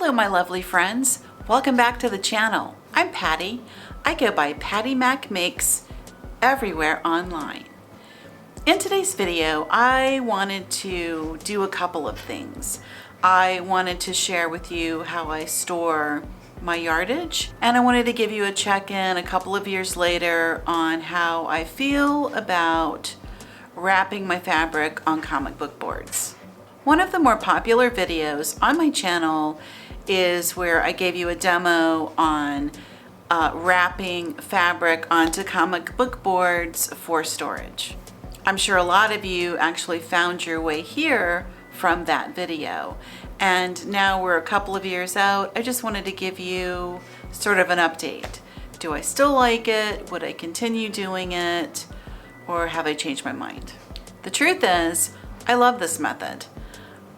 Hello my lovely friends, welcome back to the channel. I'm Patty. I go by Pattymac Makes everywhere online. In today's video, I wanted to do a couple of things. I wanted to share with you how I store my yardage, and I wanted to give you a check-in a couple of years later on how I feel about wrapping my fabric on comic book boards. One of the more popular videos on my channel is where I gave you a demo on wrapping fabric onto comic book boards for storage. I'm sure a lot of you actually found your way here from that video. And now we're a couple of years out. I just wanted to give you sort of an update. Do I still like it? Would I continue doing it? Or have I changed my mind? The truth is, I love this method.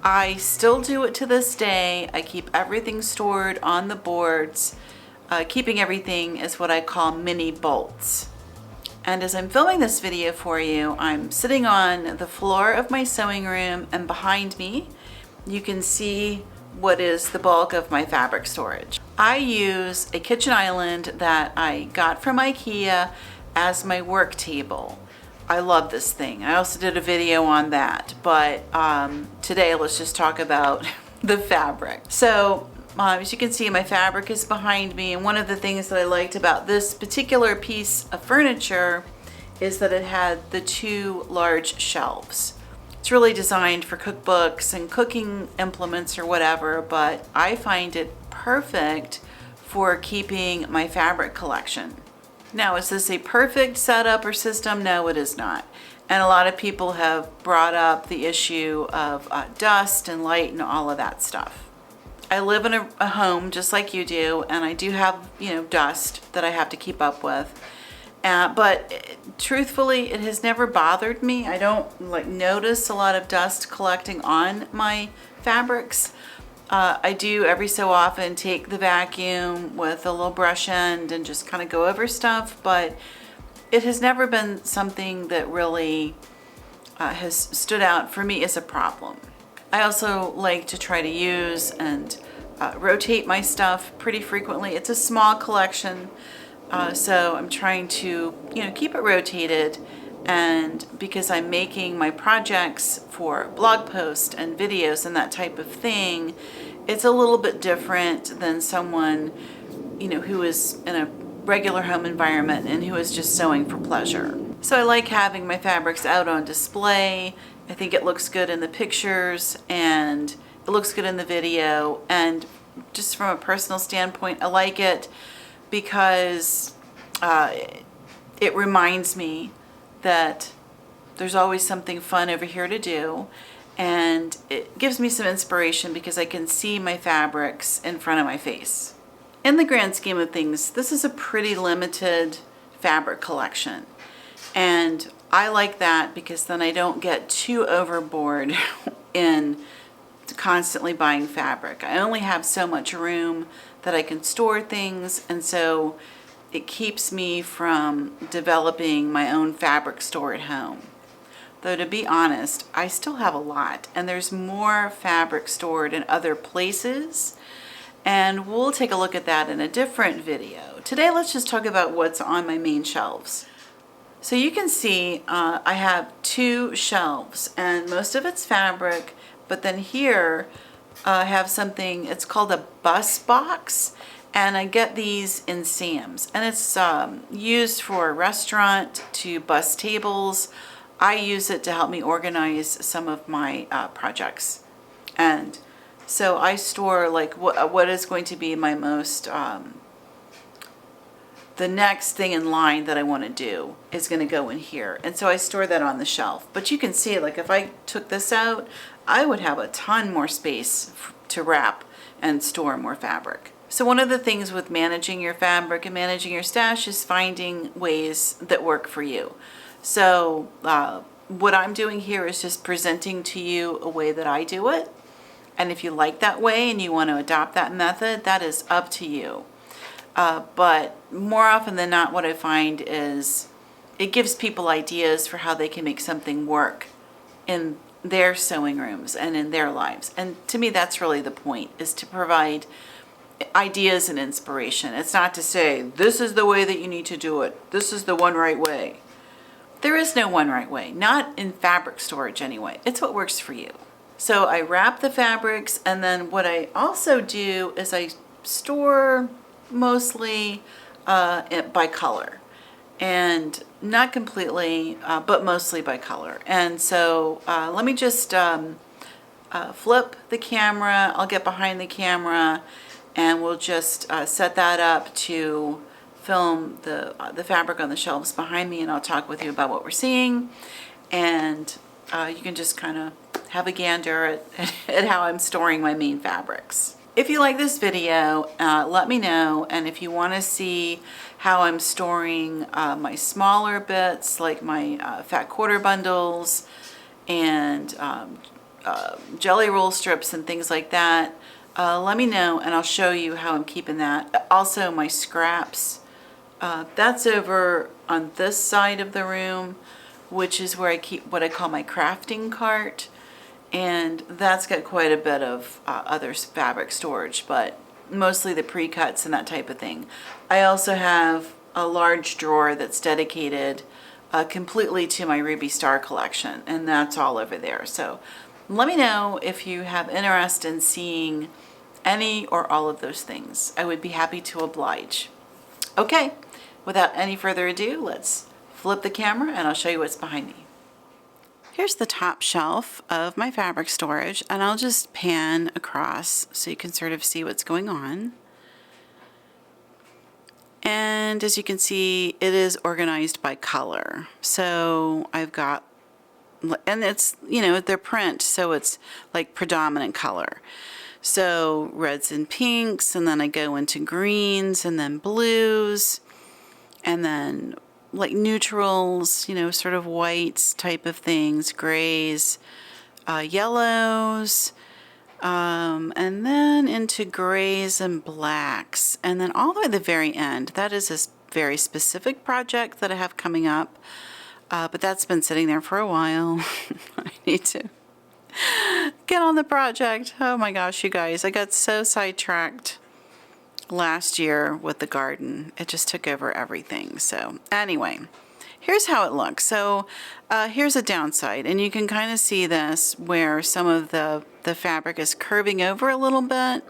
I still do it to this day. I keep everything stored on the boards. Keeping everything is what I call mini bolts. And as I'm filming this video for you, I'm sitting on the floor of my sewing room, and behind me, you can see what is the bulk of my fabric storage. I use a kitchen island that I got from IKEA as my work table. I love this thing. I also did a video on that, but today let's just talk about the fabric. So as you can see, my fabric is behind me, and one of the things that I liked about this particular piece of furniture is that it had the two large shelves. It's really designed for cookbooks and cooking implements or whatever, but I find it perfect for keeping my fabric collection. Now, is this a perfect setup or system? No, it is not. And a lot of people have brought up the issue of dust and light and all of that stuff. I live in a home just like you do, and I do have, dust that I have to keep up with. But truthfully, it has never bothered me. I don't notice a lot of dust collecting on my fabrics. I do every so often take the vacuum with a little brush end and just kind of go over stuff, but it has never been something that really has stood out for me as a problem. I also like to try to use and rotate my stuff pretty frequently. It's a small collection, so I'm trying to keep it rotated. And because I'm making my projects for blog posts and videos and that type of thing, it's a little bit different than someone who is in a regular home environment and who is just sewing for pleasure. So I like having my fabrics out on display. I think it looks good in the pictures and it looks good in the video, and just from a personal standpoint, I like it because it reminds me that there's always something fun over here to do, and it gives me some inspiration because I can see my fabrics in front of my face. In the grand scheme of things, this is a pretty limited fabric collection, and I like that because then I don't get too overboard in constantly buying fabric. I only have so much room that I can store things, and so it keeps me from developing my own fabric store at home. Though to be honest, I still have a lot, and there's more fabric stored in other places, and we'll take a look at that in a different video. Today, let's just talk about what's on my main shelves. So you can see I have two shelves, and most of it's fabric, but then here I have something, it's called a bus box. And I get these in Sam's, and it's used for a restaurant to bus tables. I use it to help me organize some of my projects. And so I store what is going to be my most, the next thing in line that I want to do is going to go in here. And so I store that on the shelf. But you can see, if I took this out, I would have a ton more space to wrap and store more fabric. So one of the things with managing your fabric and managing your stash is finding ways that work for you. So what I'm doing here is just presenting to you a way that I do it. And if you like that way and you want to adopt that method, that is up to you. But more often than not, what I find is it gives people ideas for how they can make something work in their sewing rooms and in their lives. And to me, that's really the point, is to provide ideas and inspiration. It's not to say, this is the way that you need to do it. This is the one right way. There is no one right way, not in fabric storage anyway. It's what works for you. So I wrap the fabrics, and then what I also do is I store mostly by color. And not completely, but mostly by color. And so let me just flip the camera. I'll get behind the camera and we'll just set that up to film the fabric on the shelves behind me, and I'll talk with you about what we're seeing. And you can just kind of have a gander at how I'm storing my main fabrics. If you like this video, let me know, and if you want to see how I'm storing my smaller bits, like my fat quarter bundles and jelly roll strips and things like that, let me know and I'll show you how I'm keeping that. Also my scraps, that's over on this side of the room, which is where I keep what I call my crafting cart. And that's got quite a bit of other fabric storage, but mostly the pre-cuts and that type of thing. I also have a large drawer that's dedicated completely to my Ruby Star collection, and that's all over there. So let me know if you have interest in seeing any or all of those things. I would be happy to oblige. Okay, without any further ado, let's flip the camera and I'll show you what's behind me. Here's the top shelf of my fabric storage, and I'll just pan across so you can sort of see what's going on. And as you can see, it is organized by color. So I've got, and it's, you know, they're print, so it's like predominant color. So reds and pinks, and then I go into greens, and then blues, and then like neutrals, you know, sort of whites type of things, grays, yellows, and then into grays and blacks. And then all the way at the very end, that is a very specific project that I have coming up, but that's been sitting there for a while. I need to get on the project. Oh my gosh, you guys, I got so sidetracked last year with the garden. It just took over everything. So anyway, here's how it looks. So here's a downside, and you can kind of see this where some of the fabric is curving over a little bit.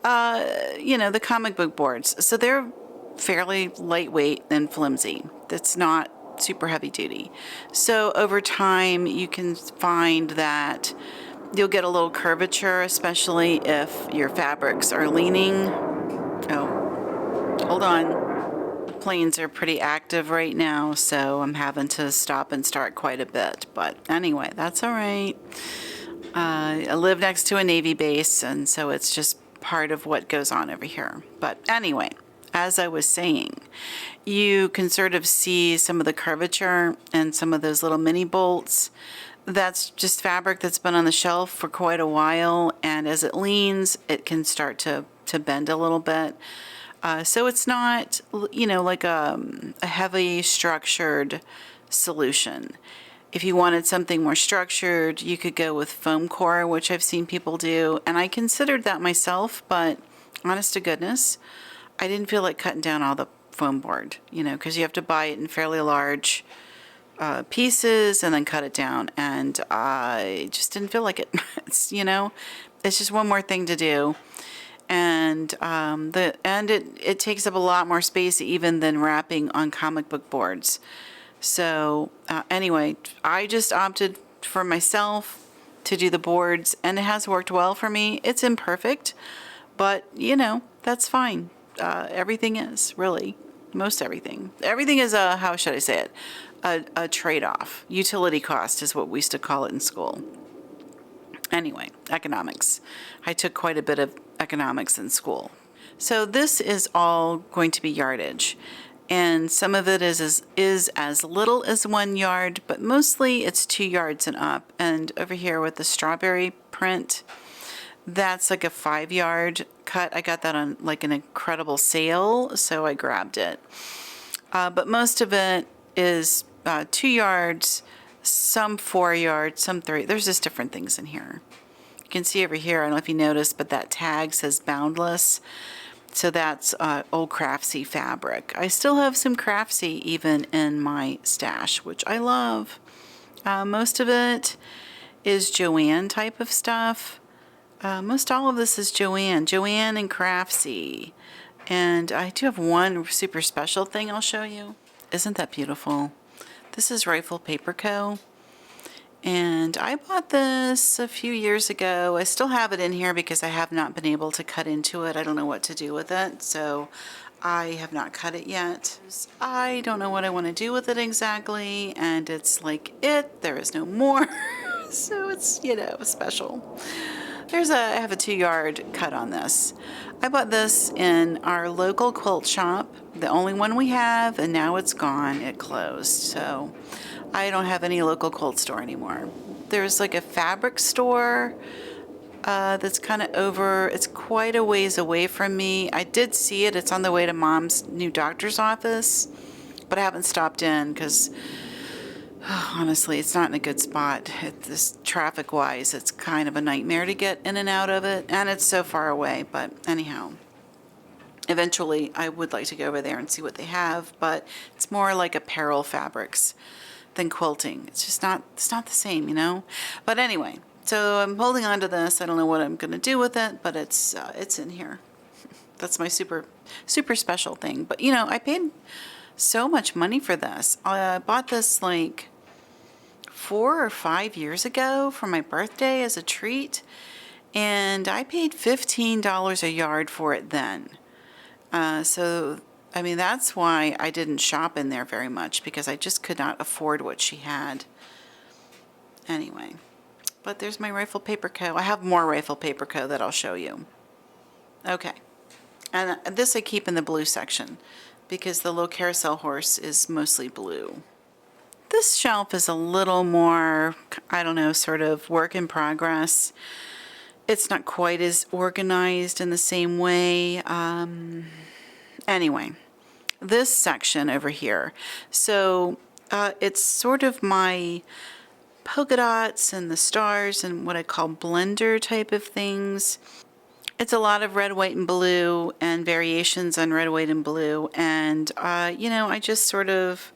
You know, the comic book boards. So they're fairly lightweight and flimsy. That's not super heavy duty. So over time, you can find that you'll get a little curvature, especially if your fabrics are leaning. Oh, hold on. The planes are pretty active right now, so I'm having to stop and start quite a bit. But anyway, that's all right. I live next to a Navy base, and so it's just part of what goes on over here. But anyway, as I was saying, you can sort of see some of the curvature and some of those little mini bolts. That's just fabric that's been on the shelf for quite a while, and as it leans, it can start to bend a little bit. So it's not, you know, like a heavy structured solution. If you wanted something more structured, you could go with foam core, which I've seen people do, and I considered that myself, but honest to goodness, I didn't feel like cutting down all the foam board, you know, because you have to buy it in fairly large pieces and then cut it down, and I just didn't feel like it. It's, you know, it's just one more thing to do, and it takes up a lot more space even than wrapping on comic book boards. So anyway, I just opted for myself to do the boards, and it has worked well for me. It's imperfect, but you know, that's fine. Everything is, really, most everything. Everything is a, how should I say it, a trade-off. Utility cost is what we used to call it in school. Anyway, economics. I took quite a bit of economics in school. So this is all going to be yardage. And some of it is as little as 1 yard, but mostly it's 2 yards and up. And over here with the strawberry print, that's like a 5 yard cut. I got that on like an incredible sale, so I grabbed it. But most of it is 2 yards, some 4 yards, some 3. There's just different things in here. You can see over here, I don't know if you noticed, but that tag says boundless. So that's old Craftsy fabric. I still have some Craftsy even in my stash, which I love. Most of it is Joann type of stuff. Most all of this is Joann and Craftsy. And I do have one super special thing I'll show you. Isn't that beautiful? This is Rifle Paper Co. And I bought this a few years ago. I still have it in here because I have not been able to cut into it. I don't know what to do with it, so I have not cut it yet. I don't know what I want to do with it exactly, and it's like there is no more. So it's, you know, special. I have a 2-yard cut on this. I bought this in our local quilt shop, the only one we have, and now it's gone. It closed, so I don't have any local quilt store anymore. There's like a fabric store that's kind of over, it's quite a ways away from me. I did see it. It's on the way to Mom's new doctor's office, but I haven't stopped in because honestly, it's not in a good spot. This traffic-wise, it's kind of a nightmare to get in and out of it, and it's so far away. But anyhow, eventually, I would like to go over there and see what they have. But it's more like apparel fabrics than quilting. It's just not. It's not the same, you know. But anyway, so I'm holding on to this. I don't know what I'm going to do with it, but it's in here. That's my super special thing. But you know, I paid so much money for this. I bought this like 4 or 5 years ago for my birthday as a treat, and I paid $15 a yard for it then. So I mean, that's why I didn't shop in there very much, because I just could not afford what she had. Anyway, but there's my Rifle Paper Co. I have more Rifle Paper Co. that I'll show you. Okay, and this I keep in the blue section, because the little carousel horse is mostly blue. This shelf is a little more, I don't know, sort of work in progress. It's not quite as organized in the same way. Anyway, this section over here. So it's sort of my polka dots and the stars and what I call blender type of things. It's a lot of red, white, and blue, and variations on red, white, and blue. And, you know, I just sort of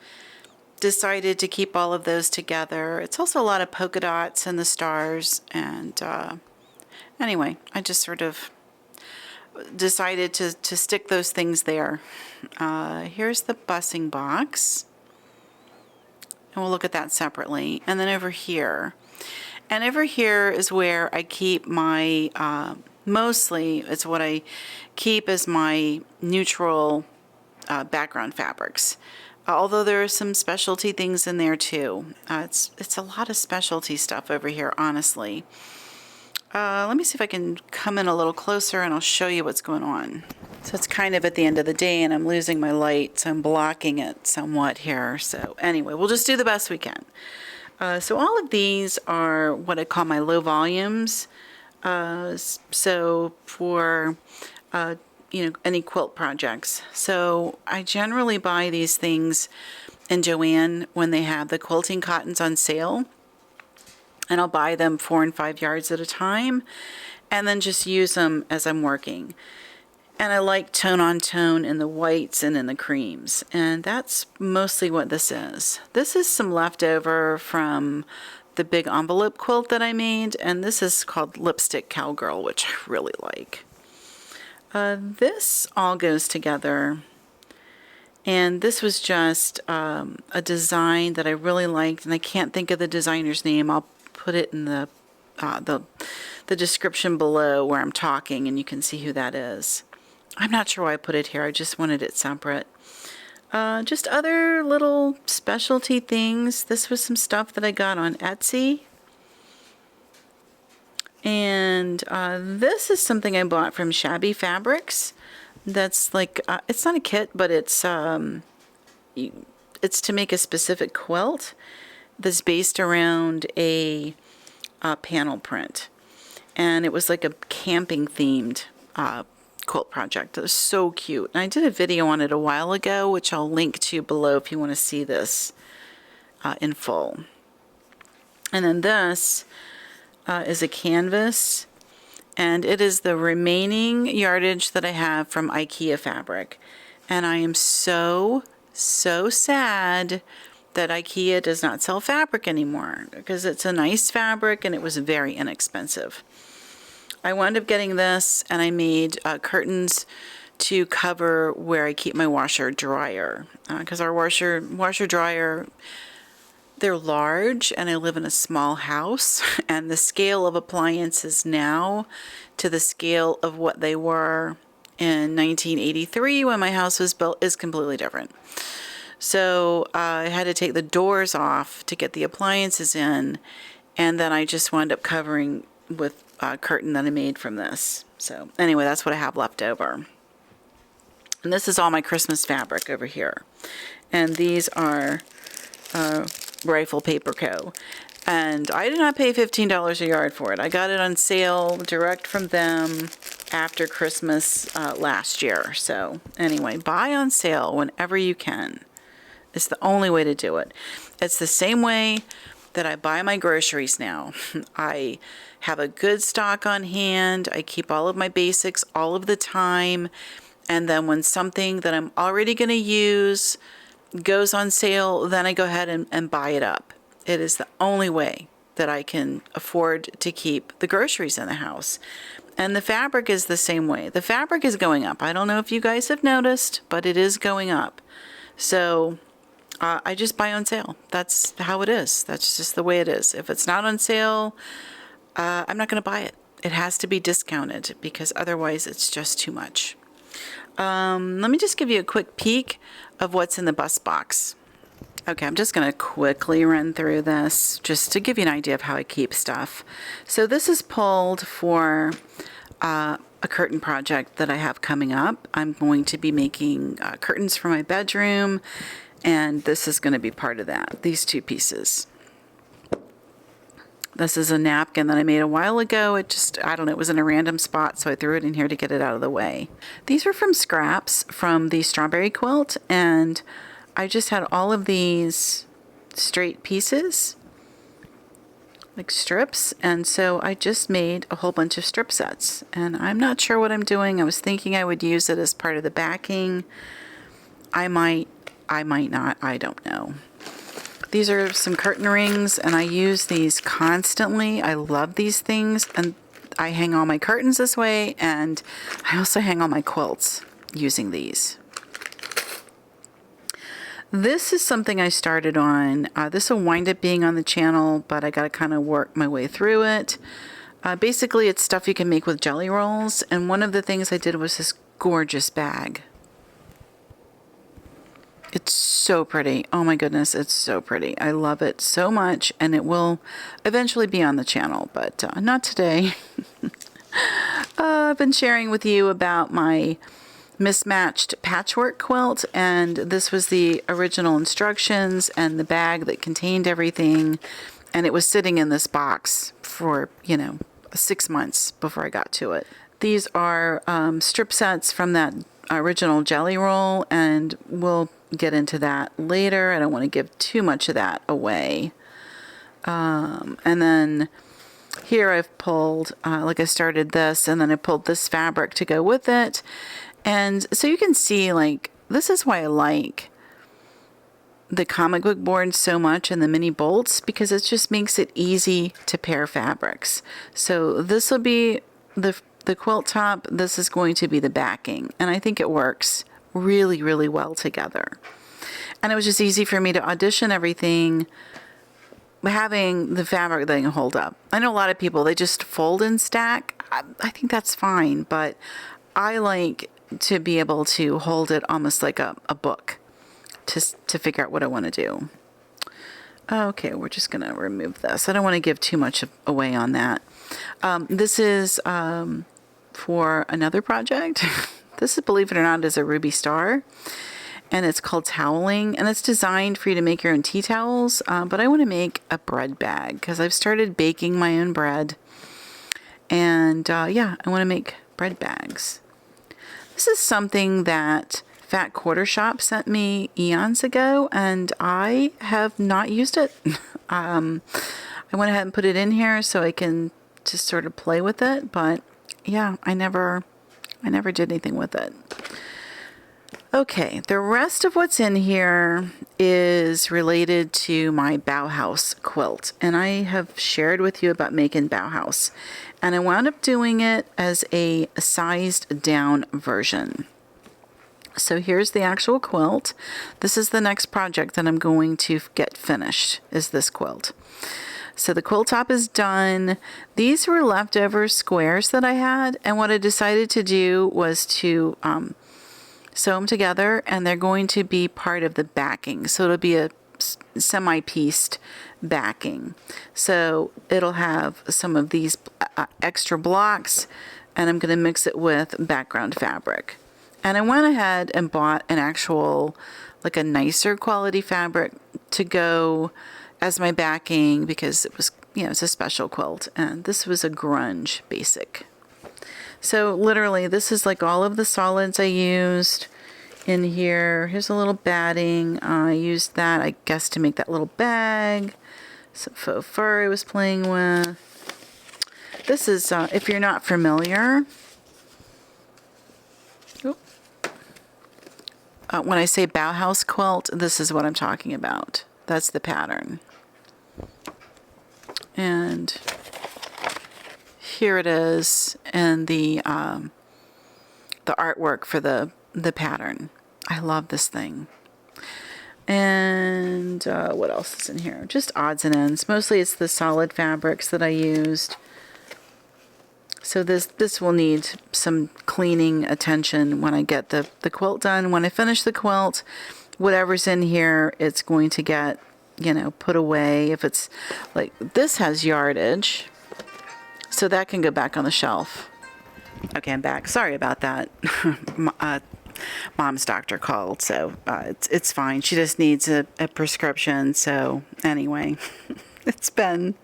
decided to keep all of those together. It's also a lot of polka dots and the stars. And anyway, I just sort of decided to stick those things there. Here's the busing box. And we'll look at that separately. And then over here. And over here is where I keep my... mostly, it's what I keep as my neutral background fabrics. Although there are some specialty things in there too. It's a lot of specialty stuff over here, honestly. Let me see if I can come in a little closer and I'll show you what's going on. So it's kind of at the end of the day and I'm losing my light, so I'm blocking it somewhat here. So anyway, we'll just do the best we can. So all of these are what I call my low volumes. So for, you know, any quilt projects. So I generally buy these things in Joann when they have the quilting cottons on sale. And I'll buy them 4 and 5 yards at a time and then just use them as I'm working. And I like tone on tone in the whites and in the creams. And that's mostly what this is. This is some leftover from the big envelope quilt that I made, and this is called Lipstick Cowgirl, which I really like. This all goes together, and this was just a design that I really liked, and I can't think of the designer's name. I'll put it in the description below where I'm talking, and you can see who that is. I'm not sure why I put it here. I just wanted it separate. Just other little specialty things. This was some stuff that I got on Etsy. And this is something I bought from Shabby Fabrics. That's like, it's not a kit, but it's to make a specific quilt that's based around a panel print. And it was like a camping themed quilt project. It was so cute. And I did a video on it a while ago, which I'll link to below if you want to see this in full. And then this is a canvas, and it is the remaining yardage that I have from IKEA fabric. And I am so sad that IKEA does not sell fabric anymore, because it's a nice fabric and it was very inexpensive. I wound up getting this, and I made curtains to cover where I keep my washer dryer, because our washer dryer, they're large, and I live in a small house, and the scale of appliances now to the scale of what they were in 1983 when my house was built is completely different. So I had to take the doors off to get the appliances in, and then I just wound up covering with a curtain that I made from this. So anyway, that's what I have left over. And this is all my Christmas fabric over here. And these are Rifle Paper Co. And I did not pay $15 a yard for it. I got it on sale direct from them after Christmas last year. So anyway, buy on sale whenever you can. It's the only way to do it. It's the same way that I buy my groceries now. I have a good stock on hand. I keep all of my basics all of the time. And then when something that I'm already going to use goes on sale, then I go ahead and buy it up. It is the only way that I can afford to keep the groceries in the house. And the fabric is the same way. The fabric is going up. I don't know if you guys have noticed, but it is going up. So I just buy on sale. That's how it is. That's just the way it is. If it's not on sale, I'm not going to buy it. It has to be discounted, because otherwise it's just too much. Let me just give you a quick peek of what's in the bus box. Okay, I'm just going to quickly run through this just to give you an idea of how I keep stuff. So this is pulled for a curtain project that I have coming up. I'm going to be making curtains for my bedroom, and this is going to be part of that, these two pieces. This is a napkin that I made a while ago. It just, I don't know, it was in a random spot, so I threw it in here to get it out of the way. These are from scraps from the strawberry quilt, and I just had all of these straight pieces, like strips, and so I just made a whole bunch of strip sets. And I'm not sure what I'm doing. I was thinking I would use it as part of the backing. I might not, I don't know. These are some curtain rings, and I use these constantly. I love these things, and I hang all my curtains this way, and I also hang all my quilts using these. This is something I started on. This will wind up being on the channel, but I got to kind of work my way through it. Basically, it's stuff you can make with jelly rolls, and one of the things I did was this gorgeous bag. It's so pretty. Oh my goodness, it's so pretty. I love it so much, and it will eventually be on the channel, but not today. I've been sharing with you about my mismatched patchwork quilt, and this was the original instructions and the bag that contained everything, and it was sitting in this box for, 6 months before I got to it. These are strip sets from that original jelly roll, and we'll get into that later. I don't want to give too much of that away. And then here I've pulled, like I started this, and then I pulled this fabric to go with it. And so you can see, like, this is why I like the comic book board so much and the mini bolts, because it just makes it easy to pair fabrics. So this will be the quilt top. This is going to be the backing, and I think it works really, really well together. And it was just easy for me to audition everything, having the fabric that I can hold up. I know a lot of people, they just fold and stack. I think that's fine, but I like to be able to hold it almost like a book to figure out what I want to do. Okay, we're just going to remove this. I don't want to give too much away on that. This is for another project. This is, believe it or not, is a ruby star, and it's called toweling, and it's designed for you to make your own tea towels, but I want to make a bread bag because I've started baking my own bread, and yeah, I want to make bread bags. This is something that Fat Quarter Shop sent me eons ago, and I have not used it. I I went ahead and put it in here so I can just sort of play with it, but yeah, I never did anything with it. Okay, the rest of what's in here is related to my Bauhaus quilt, and I have shared with you about making Bauhaus, and I wound up doing it as a sized down version. So here's the actual quilt. This is the next project that I'm going to get finished, is this quilt. So the quilt top is done. These were leftover squares that I had, and what I decided to do was to sew them together, and they're going to be part of the backing. So it'll be a semi-pieced backing. So it'll have some of these extra blocks, and I'm going to mix it with background fabric. And I went ahead and bought an actual, like a nicer quality fabric to go as my backing, because it was, you know, it's a special quilt, and this was a grunge basic. So literally, this is like all of the solids I used in here. Here's a little batting. I used that, I guess, to make that little bag. Some faux fur I was playing with. This is, if you're not familiar, when I say Bauhaus quilt, this is what I'm talking about. That's the pattern. And here it is, and the artwork for the pattern. I love this thing. And what else is in here? Just odds and ends. Mostly it's the solid fabrics that I used. So this will need some cleaning attention when I get the quilt done. When I finish the quilt, whatever's in here, it's going to get, you know, put away. If it's like, this has yardage, so that can go back on the shelf. Okay, I'm back. Sorry about that. Mom's doctor called, so it's fine. She just needs a prescription. So anyway, it's been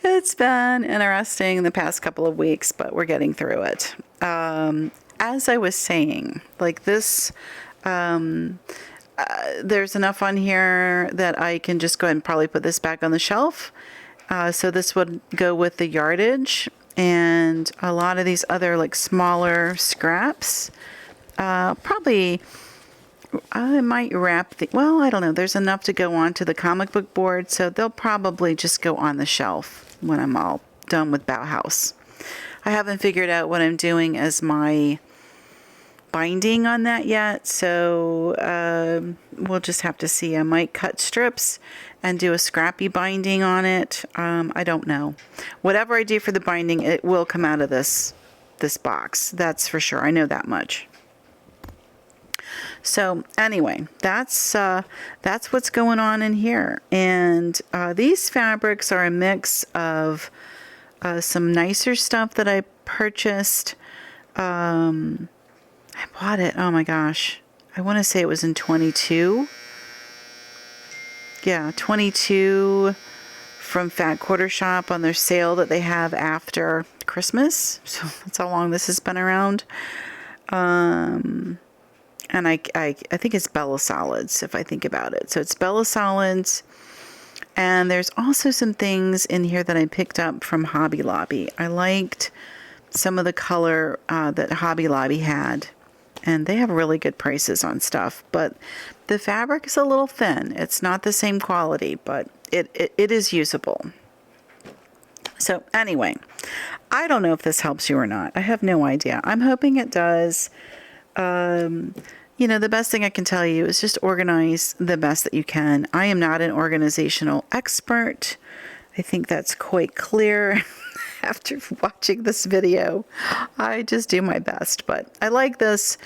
interesting the past couple of weeks, but we're getting through it. As I was saying, like this, there's enough on here that I can just go ahead and probably put this back on the shelf. So this would go with the yardage and a lot of these other like smaller scraps. Probably I might wrap well, I don't know. There's enough to go onto the comic book board, so they'll probably just go on the shelf when I'm all done with Bauhaus. I haven't figured out what I'm doing as my binding on that yet, so we'll just have to see. I might cut strips and do a scrappy binding on it. I don't know. Whatever I do for the binding, it will come out of this box. That's for sure. I know that much. So anyway, that's what's going on in here. And these fabrics are a mix of some nicer stuff that I purchased. I bought it, oh my gosh, I want to say it was in 22. Yeah, 22 from Fat Quarter Shop on their sale that they have after Christmas. So that's how long this has been around. And I think it's Bella Solids, if I think about it. So it's Bella Solids. And there's also some things in here that I picked up from Hobby Lobby. I liked some of the color that Hobby Lobby had. And they have really good prices on stuff. But the fabric is a little thin. It's not the same quality, but it is usable. So anyway, I don't know if this helps you or not. I have no idea. I'm hoping it does. You know, the best thing I can tell you is just organize the best that you can. I am not an organizational expert. I think that's quite clear after watching this video. I just do my best, but I like this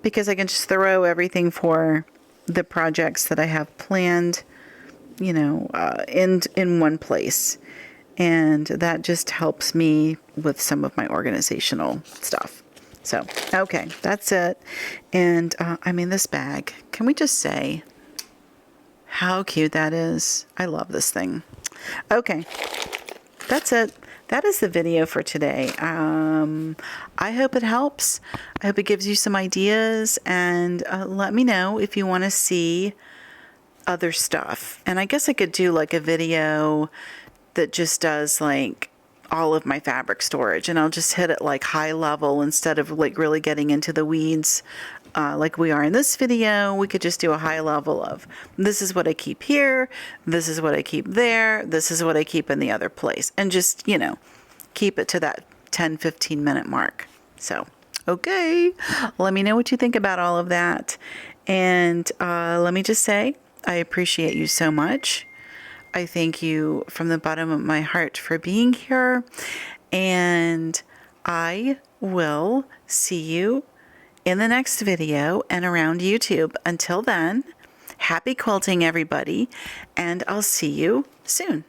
because I can just throw everything for the projects that I have planned, you know, in one place. And that just helps me with some of my organizational stuff. So, okay, that's it. And I mean, this bag, can we just say how cute that is? I love this thing. Okay, that's it. That is the video for today. I hope it helps. I hope it gives you some ideas, and let me know if you want to see other stuff. And I guess I could do like a video that just does like all of my fabric storage, and I'll just hit it like high level instead of like really getting into the weeds like we are in this video. We could just do a high level of this is what I keep here, this is what I keep there, this is what I keep in the other place, and just, you know, keep it to that 10-15 minute mark. So, okay, let me know what you think about all of that. And let me just say, I appreciate you so much. I thank you from the bottom of my heart for being here, and I will see you in the next video and around YouTube. Until then, happy quilting, everybody, and I'll see you soon.